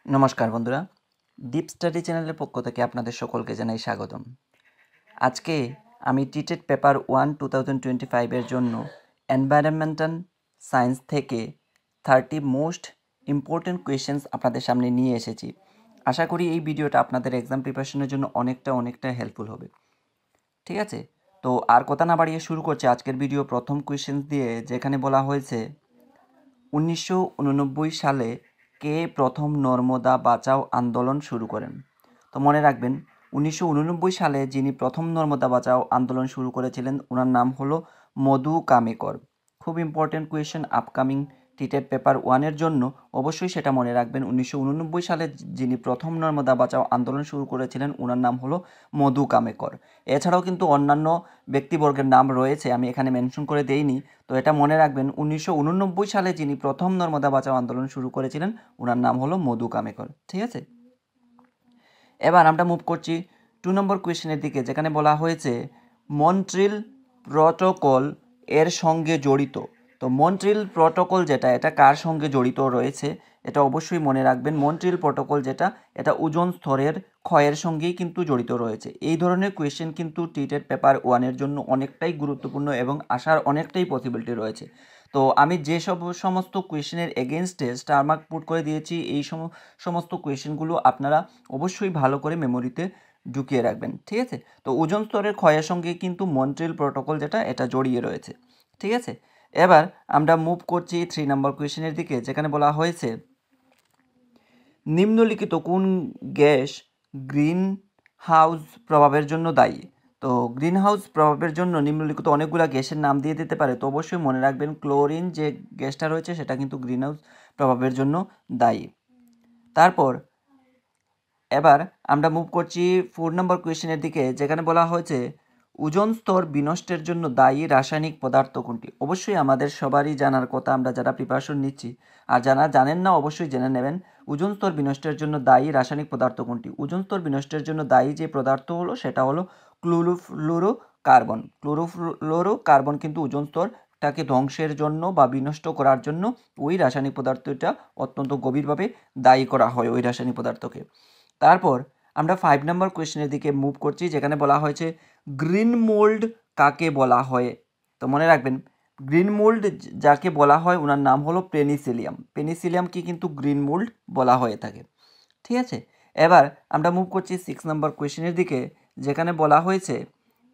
নমস্কার বন্ধুরা, deep study চ্যানেলের পক্ষ থেকে আপনাদের সকলকে জানাই স্বাগতম। আজকে আমি টিটেড পেপার 1/2025 জন্য এনভায়রনমেন্টাল সায়েন্স থেকে 30 মোস্ট ইম্পর্টেন্ট কোয়েশ্চেন্স আপনাদের সামনে নিয়ে এসেছি। আশা করি এই ভিডিওটা আপনাদের এক্সাম প্রিপারেশনের জন্য অনেকটা হেল্পফুল হবে। ঠিক আছে, তো আর কথা না বাড়িয়ে শুরু করছি আজকের ভিডিও প্রথম কোয়েশ্চেন দিয়ে, যেখানে বলা হয়েছে 1989 সালে কে প্রথম নর্মদা বাঁচাও আন্দোলন শুরু করেন। তো মনে রাখবেন, 1989 সালে যিনি প্রথম নর্মদা বাঁচাও আন্দোলন শুরু করেছিলেন ওনার নাম হলো মধু কামেকর। খুব ইম্পর্টেন্ট কোয়েশ্চেন আপকামিং টিটেড পেপার 1-এর জন্য, অবশ্যই সেটা মনে রাখবেন। 1989 সালে যিনি প্রথম নর্মদা বাঁচাও আন্দোলন শুরু করেছিলেন ওনার নাম হলো মধু কামেকর। এছাড়াও কিন্তু অন্যান্য ব্যক্তিবর্গের নাম রয়েছে, আমি এখানে মেনশন করে দেইনি। তো এটা মনে রাখবেন, 1989 সালে যিনি প্রথম নর্মদা বাঁচাও আন্দোলন শুরু করেছিলেন ওনার নাম হলো মধু কামেকর। ঠিক আছে, এবার আমরা মুভ করছি 2 নম্বর কোয়েশ্চেনের দিকে, যেখানে বলা হয়েছে মন্ট্রিল প্রটোকল এর সঙ্গে জড়িত। তো মন্ট্রিল প্রটোকল যেটা, এটা কার সঙ্গে জড়িত রয়েছে এটা অবশ্যই মনে রাখবেন। মন্ট্রিল প্রটোকল যেটা, এটা ওজোন স্তরের ক্ষয়ের সঙ্গেই কিন্তু জড়িত রয়েছে। এই ধরনের কোয়েশ্চেন কিন্তু টিটেড পেপার 1-এর জন্য অনেকটাই গুরুত্বপূর্ণ এবং আসার অনেকটাই পসিবিলিটি রয়েছে। তো আমি যে সমস্ত কোয়েশ্চেনের এগেনস্টে স্টার মার্ক পুট করে দিয়েছি, এই সমস্ত কোয়েশ্চেনগুলো আপনারা অবশ্যই ভালো করে মেমোরিতে ঢুকিয়ে রাখবেন। ঠিক আছে, তো ওজোন স্তরের ক্ষয়ের সঙ্গে কিন্তু মন্ট্রিল প্রটোকল যেটা, এটা জড়িয়ে রয়েছে। ঠিক আছে, এবার আমরা মুভ করছি 3 নম্বর কোয়েশ্চেনের দিকে, যেখানে বলা হয়েছে নিম্নলিখিত কোন গ্যাস গ্রিন হাউস প্রভাবের জন্য দায়ী। তো গ্রিন হাউস প্রভাবের জন্য নিম্নলিখিত অনেকগুলো গ্যাসের নাম দিয়ে দিতে পারে, তো অবশ্যই মনে রাখবেন ক্লোরিন যে গ্যাসটা রয়েছে সেটা কিন্তু গ্রিন হাউস প্রভাবের জন্য দায়ী। তারপর এবার আমরা মুভ করছি 4 নম্বর কোয়েশ্চেনের দিকে, যেখানে বলা হয়েছে ওজোন স্তর বিনষ্টের জন্য দায়ী রাসায়নিক পদার্থ কোনটি। অবশ্যই আমাদের সবারই জানার কথা, আমরা যারা প্রিপারেশন নিচ্ছি, আর যারা জানেন না অবশ্যই জেনে নেবেন। ওজোন স্তর বিনষ্টের জন্য দায়ী রাসায়নিক পদার্থ কোনটি। ওজোন স্তর বিনষ্টের জন্য দায়ী যে পদার্থ হলো সেটা হলো ক্লোরোফ্লুরোকার্বন। ক্লোরোফ্লুরোকার্বন কিন্তু ওজোন স্তরটাকে ধ্বংসের জন্য বা বিনষ্ট করার জন্য ওই রাসায়নিক পদার্থটা অত্যন্ত গভীরভাবে দায়ী করা হয় ওই রাসায়নিক পদার্থকে। তারপর আমরা 5 নম্বর কোয়েশ্চেনের দিকে মুভ করছি, যেখানে বলা হয়েছে গ্রিন মোল্ড কাকে বলা হয়। তো মনে রাখবেন, গ্রিন মোল্ড যাকে বলা হয় ওনার নাম হলো পেনিসিলিয়াম। পেনিসিলিয়ামকে কিন্তু গ্রিন মোল্ড বলা হয়ে থাকে। ঠিক আছে, এবার আমরা মুভ করছি 6 নম্বর কোয়েশ্চেনের দিকে, যেখানে বলা হয়েছে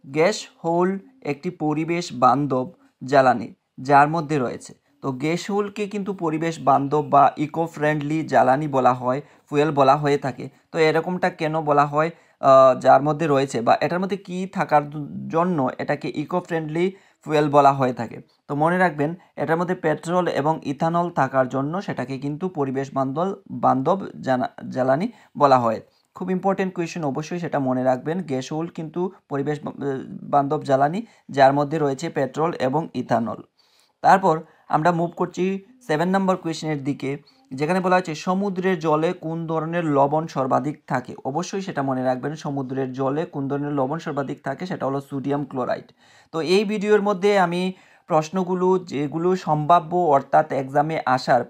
গ্যাস হোল একটি পরিবেশ বান্ধব জ্বালানি যার মধ্যে রয়েছে। তো গ্যাস হোলকে কিন্তু পরিবেশ বান্ধব বা ইকো ফ্রেন্ডলি জ্বালানি বলা হয়, ফুয়েল বলা হয়ে থাকে। তো এরকমটা কেন বলা হয়, যার মধ্যে রয়েছে বা এটার মধ্যে কি থাকার জন্য এটাকে ইকো ফ্রেন্ডলি ফুয়েল বলা হয়ে থাকে। তো মনে রাখবেন, এটার মধ্যে পেট্রোল এবং ইথানল থাকার জন্য সেটাকে কিন্তু পরিবেশ বান্ধব জ্বালানি বলা হয়। খুব ইম্পর্টেন্ট কোয়েশ্চেন, অবশ্যই সেটা মনে রাখবেন। গ্যাসোল কিন্তু পরিবেশ বান্ধব জ্বালানি যার মধ্যে রয়েছে পেট্রোল এবং ইথানল। তারপর আমরা মুভ করছি 7 নম্বর কোয়েশ্চেনের দিকে, যেখানে বলা হচ্ছে সমুদ্রের জলে কোন ধরনের লবণ সর্বাধিক থাকে। অবশ্যই সেটা মনে রাখবেন, সমুদ্রের জলে কোন ধরনের লবণ সর্বাধিক থাকে সেটা হলো সোডিয়াম ক্লোরাইড। তো এই ভিডিওর মধ্যে আমি প্রশ্নগুলো যেগুলো সম্ভাব্য, অর্থাৎ এক্সামে আসার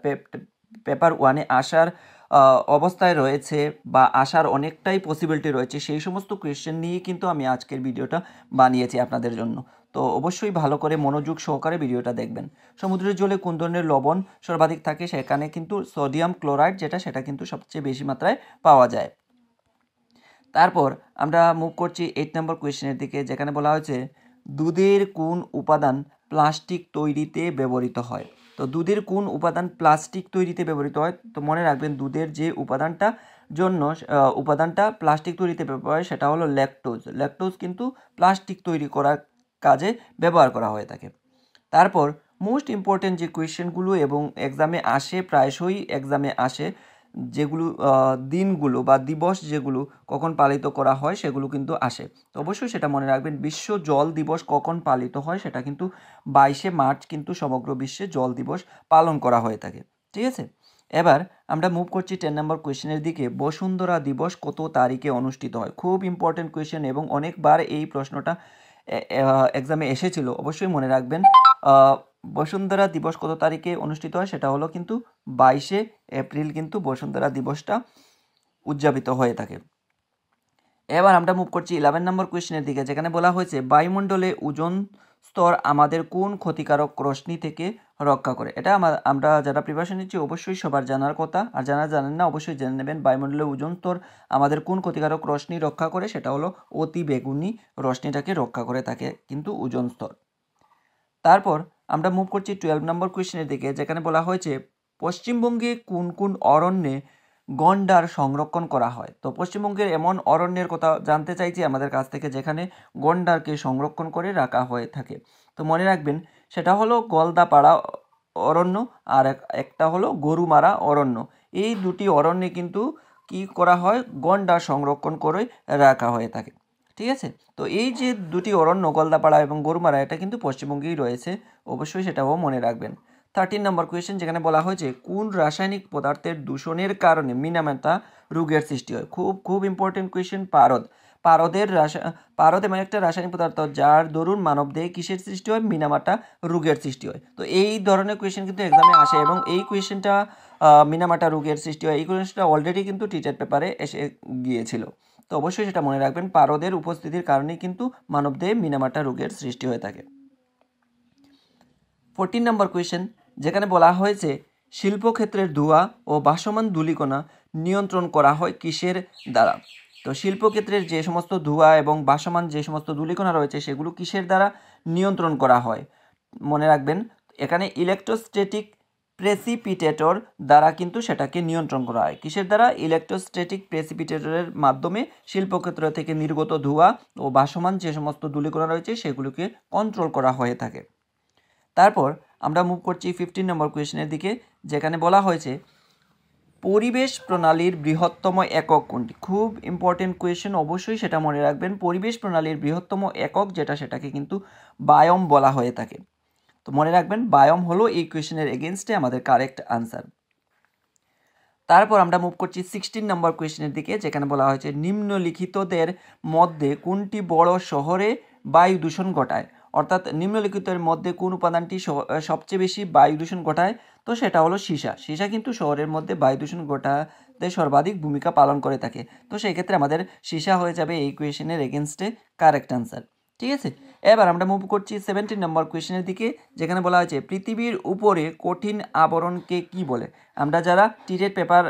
পেপার 1-এ আসার অবস্থায় রয়েছে বা আসার অনেকটাই পসিবিলিটি রয়েছে, সেই সমস্ত কোয়েশ্চেন নিয়ে কিন্তু আমি আজকের ভিডিওটা বানিয়েছি আপনাদের জন্য। তো অবশ্যই ভালো করে মনোযোগ সহকারে ভিডিওটা দেখবেন। সমুদ্রের জলে কোন ধরনের লবণ সর্বাধিক থাকে, সেখানে কিন্তু সোডিয়াম ক্লোরাইড যেটা, সেটা কিন্তু সবচেয়ে বেশি মাত্রায় পাওয়া যায়। তারপর আমরা মুভ করছি 8 নম্বর কোয়েশ্চেনের দিকে, যেখানে বলা হয়েছে দুধের কোন উপাদান প্লাস্টিক তৈরিতে ব্যবহৃত হয়। তো দুধের কোন উপাদান প্লাস্টিক তৈরিতে ব্যবহৃত হয়। তো মনে রাখবেন, দুধের যে উপাদানটা প্লাস্টিক তৈরিতে ব্যবহার হয় সেটা হলো ল্যাকটোজ। ল্যাকটোজ কিন্তু প্লাস্টিক তৈরি করার কাজে ব্যবহার করা হয়ে থাকে। তারপর মোস্ট ইম্পর্টেন্ট যে কোয়েশ্চেনগুলো এবং এক্সামে আসে, প্রায়শই এক্সামে আসে, যেগুলো দিনগুলো বা দিবস যেগুলো কখন পালিত করা হয় সেগুলো কিন্তু আসে। তো অবশ্যই সেটা মনে রাখবেন, বিশ্ব জল দিবস কখন পালিত হয়, সেটা কিন্তু 22শে মার্চ কিন্তু সমগ্র বিশ্বে জল দিবস পালন করা হয়ে থাকে। ঠিক আছে, এবার আমরা মুভ করছি 10 নম্বর কোয়েশ্চেনের দিকে, বসুন্ধরা দিবস কত তারিখে অনুষ্ঠিত হয়। খুব ইম্পর্টেন্ট কোয়েশ্চেন এবং অনেকবার এই প্রশ্নটা এক্সামে এসেছিল, অবশ্যই মনে রাখবেন। বসুন্ধরা দিবস কত তারিখে অনুষ্ঠিত হয়, সেটা হলো কিন্তু 22শে এপ্রিল কিন্তু বসুন্ধরা দিবসটা উদযাপিত হয়ে থাকে। এবার আমরা মুভ করছি 11 নম্বর কোয়েশ্চেনের দিকে, যেখানে বলা হয়েছে বায়ুমণ্ডলে ওজোন স্তর আমাদের কোন ক্ষতিকারক রশ্মি থেকে রক্ষা করে। এটা আমরা যারা প্রিপারেশন নিচ্ছি অবশ্যই সবার জানার কথা, আর যারা জানেন না অবশ্যই জেনে নেবেন। বায়ুমণ্ডলে ওজোন স্তর আমাদের কোন ক্ষতিকারক রশ্মি রক্ষা করে, সেটা হলো অতি বেগুনি রশ্মিটাকে রক্ষা করে থাকে কিন্তু ওজোন স্তর। তারপর আমরা মুভ করছি 12 নম্বর কোয়েশ্চেনের দিকে, যেখানে বলা হয়েছে পশ্চিমবঙ্গে কোন কোন অরণ্যে গন্ডার সংরক্ষণ করা হয়। তো পশ্চিমবঙ্গের এমন অরণ্যের কথা জানতে চাইছি আমাদের কাছ থেকে যেখানে গন্ডারকে সংরক্ষণ করে রাখা হয়ে থাকে। তো মনে রাখবেন সেটা হলো গলদাপাড়া অরণ্য আর একটা হলো গরুমারা অরণ্য। এই দুটি অরণ্যে কিন্তু কি করা হয়, গন্ডার সংরক্ষণ করে রাখা হয়ে থাকে। ঠিক আছে, তো এই যে দুটি অরণ্য গলদাপাড়া এবং গরুমারা, এটা কিন্তু পশ্চিমবঙ্গেই রয়েছে, অবশ্যই সেটাও মনে রাখবেন। 13 নম্বর কোয়েশ্চেন, যেখানে বলা হয়েছে কোন রাসায়নিক পদার্থের দূষণের কারণে মিনামাতা রোগের সৃষ্টি হয়। খুব ইম্পর্টেন্ট কোয়েশ্চেন। পারদ এমন একটা রাসায়নিক পদার্থ যার দরুন মানবদেহে কিসের সৃষ্টি হয়, মিনামাটা রোগের সৃষ্টি হয়। তো এই ধরনের কোয়েশ্চেন কিন্তু এক্সামে আসে এবং এই কোয়েশ্চেনটা মিনামাটা রোগের সৃষ্টি হয়, এই কোয়েশ্চেনটা অলরেডি কিন্তু টিচার পেপারে এসে গিয়েছিল। তো অবশ্যই সেটা মনে রাখবেন, পারদের উপস্থিতির কারণেই কিন্তু মানবদেহে মিনামাটা রোগের সৃষ্টি হয়ে থাকে। 14 নম্বর কোয়েশ্চেন, যেখানে বলা হয়েছে শিল্পক্ষেত্রের ধোঁয়া ও ভাসমান ধূলিকণা নিয়ন্ত্রণ করা হয় কিসের দ্বারা। তো শিল্পক্ষেত্রের যে সমস্ত ধোঁয়া এবং ভাসমান যে সমস্ত ধূলিকণা রয়েছে সেগুলো কিসের দ্বারা নিয়ন্ত্রণ করা হয়, মনে রাখবেন এখানে ইলেকট্রোস্ট্যাটিক প্রেসিপিটেটর দ্বারা কিন্তু সেটাকে নিয়ন্ত্রণ করা হয়। কিসের দ্বারা, ইলেকট্রোস্ট্যাটিক প্রেসিপিটেটরের মাধ্যমে শিল্পক্ষেত্র থেকে নির্গত ধোঁয়া ও ভাসমান যে সমস্ত ধূলিকণা রয়েছে সেগুলোকে কন্ট্রোল করা হয়ে থাকে। তারপর আমরা মুভ করছি 15 নম্বর কোয়েশ্চেনের দিকে, যেখানে বলা হয়েছে পরিবেশ প্রণালীর বৃহত্তম একক কোনটি। খুব ইম্পর্টেন্ট কোয়েশ্চেন, অবশ্যই সেটা মনে রাখবেন। পরিবেশ প্রণালীর বৃহত্তম একক যেটা, সেটাকে কিন্তু বায়োম বলা হয়ে থাকে। তো মনে রাখবেন বায়োম হলো এই কোয়েশ্চেনের এগেনস্টে আমাদের কারেক্ট আনসার। তারপর আমরা মুভ করছি 16 নম্বর কোয়েশ্চেনের দিকে, যেখানে বলা হয়েছে নিম্নলিখিতদের মধ্যে কোনটি বড় শহরে বায়ু দূষণ ঘটায়। অর্থাৎ নিম্নলিখিতের মধ্যে কোন উপাদানটি সবচেয়ে বেশি বায়ু দূষণ ঘটায়, তো সেটা হলো সীসা। সীসা কিন্তু শহরের মধ্যে বায়ু দূষণ ঘটাতে সর্বাধিক ভূমিকা পালন করে থাকে। তো সেই ক্ষেত্রে আমাদের সীসা হয়ে যাবে এই কোয়েশ্চেনের এগেনস্টে কারেক্ট আনসার। ঠিক আছে, এবার আমরা মুভ করছি 17 নম্বর কোয়েশ্চেনের দিকে, যেখানে বলা হয়েছে পৃথিবীর উপরে কঠিন আবরণকে কি বলে। আমরা যারা টিটেট পেপার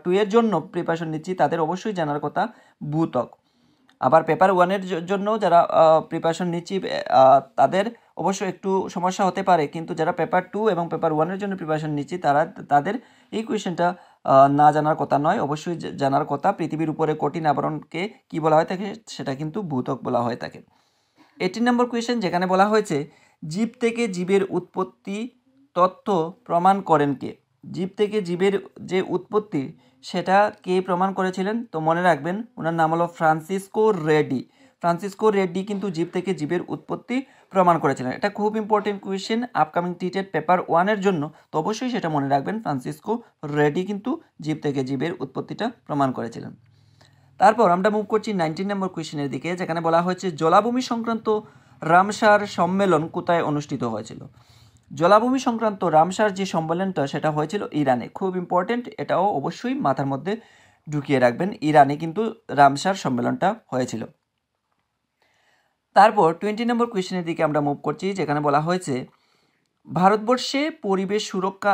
2 এর জন্য প্রিপারেশন নিচ্ছি তাদের অবশ্যই জানার কথা ভূত্বক। আবার পেপার 1-এর জন্য যারা প্রিপারেশন নিচ্ছি তাদের অবশ্যই একটু সমস্যা হতে পারে, কিন্তু যারা পেপার 2 এবং পেপার 1-এর জন্য প্রিপারেশন নিচ্ছি তাদের এই কোয়েশ্চেনটা না জানার কথা নয়, অবশ্যই জানার কথা। পৃথিবীর উপরে কঠিন আবরণকে কি বলা হয়ে থাকে, সেটা কিন্তু ভূত্বক বলা হয়ে থাকে। 18 নম্বর কোয়েশ্চেন, যেখানে বলা হয়েছে জীব থেকে জীবের উৎপত্তি তথ্য প্রমাণ করেন কে। জীব থেকে জীবের যে উৎপত্তি সেটা কে প্রমাণ করেছিলেন, তো মনে রাখবেন ওনার নাম হলো ফ্রান্সিসকো রেডি। ফ্রান্সিসকো রেডি কিন্তু জীব থেকে জীবের উৎপত্তি প্রমাণ করেছিলেন। এটা খুব ইম্পর্টেন্ট কোয়েশ্চেন আপকামিং টিটেট পেপার 1-এর জন্য, তো অবশ্যই সেটা মনে রাখবেন, ফ্রান্সিসকো রেডি কিন্তু জীব থেকে জীবের উৎপত্তিটা প্রমাণ করেছিলেন। তারপর আমরা মুভ করছি 19 নম্বর কোয়েশ্চেনের দিকে, যেখানে বলা হয়েছে জলাভূমি সংক্রান্ত রামসার সম্মেলন কোথায় অনুষ্ঠিত হয়েছিল। জলাভূমি সংক্রান্ত রামসার যে সম্মেলনটা সেটা হয়েছিল ইরানে। খুব ইম্পর্টেন্ট, এটাও অবশ্যই মাথার মধ্যে ঢুকিয়ে রাখবেন, ইরানে কিন্তু রামসার সম্মেলনটা হয়েছিল। তারপর 20 নম্বর কোয়েশ্চেনের দিকে আমরা মুভ করছি, যেখানে বলা হয়েছে ভারতবর্ষে পরিবেশ সুরক্ষা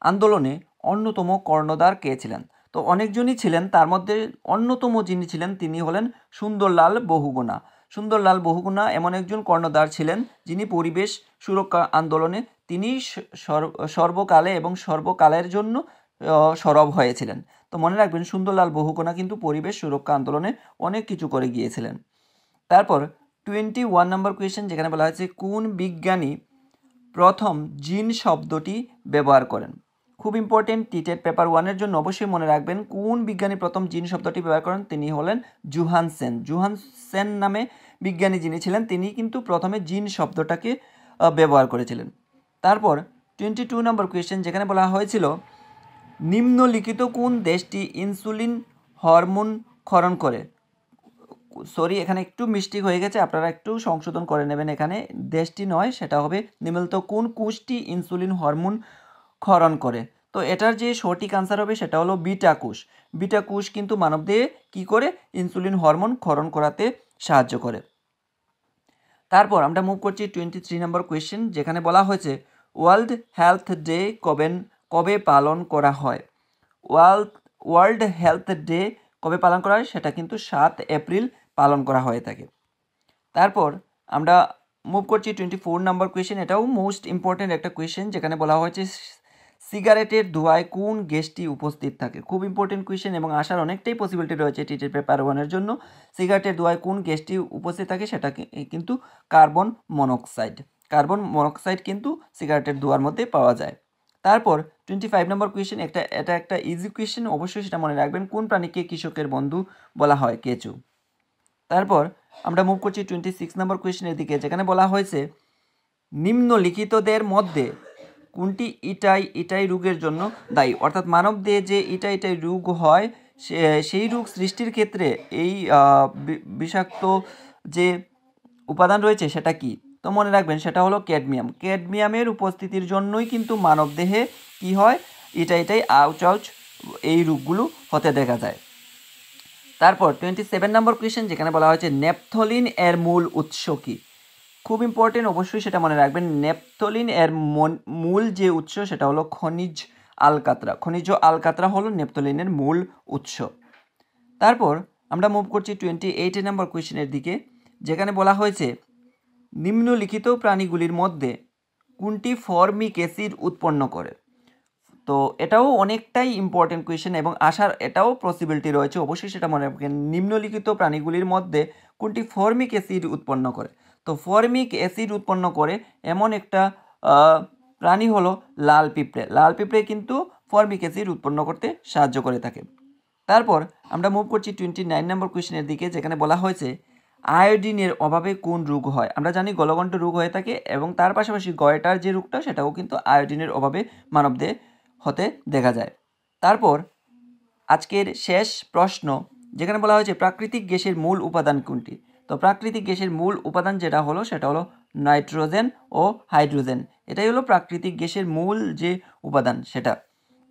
আন্দোলনে অন্যতম কর্ণধার কে ছিলেন। তো অনেকজনই ছিলেন, তার মধ্যে অন্যতম যিনি ছিলেন তিনি হলেন সুন্দরলাল বহুগুণা। সুন্দরলাল বহুগুণা এমন একজন কর্ণধার ছিলেন যিনি পরিবেশ সুরক্ষা আন্দোলনে তিনি সর্বকালে এবং সর্বকালের জন্য সরব হয়েছিলেন। তো মনে রাখবেন সুন্দরলাল বহুগুণা কিন্তু পরিবেশ সুরক্ষা আন্দোলনে অনেক কিছু করে গিয়েছিলেন। তারপর 21 নম্বর কোয়েশ্চেন, যেখানে বলা হয়েছে কোন বিজ্ঞানী প্রথম জিন শব্দটি ব্যবহার করেন। খুব ইম্পর্টেন্ট, টিটেট পেপার 1-এর জন্য অবশ্যই মনে রাখবেন কোন বিজ্ঞানী প্রথম জিন শব্দটি ব্যবহার করেন, তিনি হলেন জোহানসেন। জোহানসেন নামে বিজ্ঞানী যিনি ছিলেন তিনি কিন্তু প্রথমে জিন শব্দটাকে ব্যবহার করেছিলেন। তারপর 22 নম্বর কোয়েশ্চেন, যেখানে বলা হয়েছিল নিম্নলিখিত কোন দেশটি ইনসুলিন হরমোন ক্ষরণ করে। সরি, এখানে একটু মিস্টেক হয়ে গেছে, আপনারা একটু সংশোধন করে নেবেন। এখানে দেশটি নয়, সেটা হবে নিম্নলিখিত কোন কোষটি ইনসুলিন হরমোন ক্ষরণ করে। তো এটার যে সঠিক আনসার হবে সেটা হলো বিটা কোষ। বিটা কোষ কিন্তু মানবদেহে কী করে ইনসুলিন হরমোন ক্ষরণ করাতে সাহায্য করে। তারপর আমরা মুভ করছি 23 নম্বর কোয়েশ্চেন, যেখানে বলা হয়েছে ওয়ার্ল্ড হেলথ ডে কবে পালন করা হয়। ওয়ার্ল্ড হেলথ ডে কবে পালন করা হয়, সেটা কিন্তু 7 এপ্রিল পালন করা হয়ে থাকে। তারপর আমরা মুভ করছি 24 নম্বর কোয়েশ্চেন। এটাও মোস্ট ইম্পর্টেন্ট একটা কোয়েশ্চেন, যেখানে বলা হয়েছে সিগারেটের ধোঁয়ায় কোন গ্যাসটি উপস্থিত থাকে। খুব ইম্পর্টেন্ট কোয়েশ্চেন এবং আসার অনেকটাই পসিবিলিটি রয়েছে টিটের পেপার 1-এর জন্য। সিগারেটের ধোঁয়ায় কোন গ্যাসটি উপস্থিত থাকে, সেটা কিন্তু কার্বন মনোক্সাইড। কার্বন মনোক্সাইড কিন্তু সিগারেটের ধোঁয়ার মধ্যে পাওয়া যায়। তারপর 25 নম্বর কোয়েশ্চেন, এটা একটা ইজি কোয়েশ্চেন, অবশ্যই সেটা মনে রাখবেন। কোন প্রাণীকে কৃষকের বন্ধু বলা হয়? কেঁচো। তারপর আমরা মুভ করছি 26 নম্বর কোয়েশ্চেনের দিকে, যেখানে বলা হয়েছে নিম্নলিখিতদের মধ্যে কোনটি ইটাই রোগের জন্য দায়ী। অর্থাৎ মানবদেহে যে ইটাই রোগ হয়, সেই রোগ সৃষ্টির ক্ষেত্রে এই বিষাক্ত যে উপাদান রয়েছে সেটা কি? তো মনে রাখবেন সেটা হলো ক্যাডমিয়াম। ক্যাডমিয়ামের উপস্থিতির জন্যই কিন্তু মানবদেহে কি হয়, ইটাই আউচ এই রোগগুলো হতে দেখা যায়। তারপর 27 নম্বর কোয়েশ্চেন, যেখানে বলা হয়েছে ন্যাপথলিন এর মূল উৎস কি। খুব ইম্পর্টেন্ট, অবশ্যই সেটা মনে রাখবেন। ন্যাপথলিন এর মূল যে উৎস সেটা হলো খনিজ আলকাতরা হলো ন্যাপথলিনের মূল উৎস। তারপর আমরা মুভ করছি 28 নম্বর কোয়েশ্চেনের দিকে, যেখানে বলা হয়েছে নিম্নলিখিত প্রাণীগুলির মধ্যে কোনটি ফর্মিক অ্যাসিড উৎপন্ন করে। তো এটাও অনেকটাই ইম্পর্টেন্ট কোয়েশ্চেন এবং আসার এটাও পসিবিলিটি রয়েছে, অবশ্যই সেটা মনে রাখবেন। নিম্নলিখিত প্রাণীগুলির মধ্যে কোনটি ফর্মিক অ্যাসিড উৎপন্ন করে। তো ফর্মিক অ্যাসিড উৎপন্ন করে এমন একটা প্রাণী হলো লাল পিঁপড়ে। লাল পিঁপড়ে কিন্তু ফর্মিক অ্যাসিড উৎপন্ন করতে সাহায্য করে থাকে। তারপর আমরা মুভ করছি 29 নম্বর কোয়েশ্চেনের দিকে, যেখানে বলা হয়েছে আয়োডিনের অভাবে কোন রোগ হয়। আমরা জানি গলগণ্ড রোগ হয়ে থাকে এবং তার পাশাপাশি গয়টার যে রোগটা সেটাও কিন্তু আয়োডিনের অভাবে মানবদেহে হতে দেখা যায়। তারপর আজকের শেষ প্রশ্ন, যেখানে বলা হয়েছে প্রাকৃতিক গ্যাসের মূল উপাদান কোনটি। তো প্রাকৃতিক গ্যাসের মূল উপাদান যেটা হলো সেটা হলো নাইট্রোজেন ও হাইড্রোজেন। এটাই হলো প্রাকৃতিক গ্যাসের মূল যে উপাদান সেটা।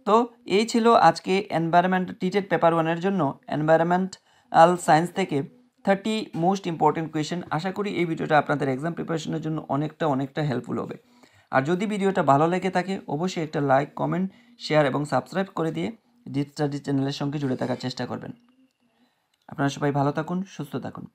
তো এই ছিল আজকে এনভায়রনমেন্ট টিটেড পেপার 1-এর জন্য এনভায়রনমেন্টাল সায়েন্স থেকে 30 মোস্ট ইম্পর্টেন্ট কোয়েশ্চেন। আশা করি এই ভিডিওটা আপনাদের এক্সাম প্রিপারেশনের জন্য অনেকটা হেল্পফুল হবে। আর যদি ভিডিওটা ভালো লেগে থাকে অবশ্যই একটা লাইক, কমেন্ট, শেয়ার এবং সাবস্ক্রাইব করে দিয়ে ডিপ স্টাডি চ্যানেলের সঙ্গে জুড়ে থাকার চেষ্টা করবেন। আপনারা সবাই ভালো থাকুন, সুস্থ থাকুন।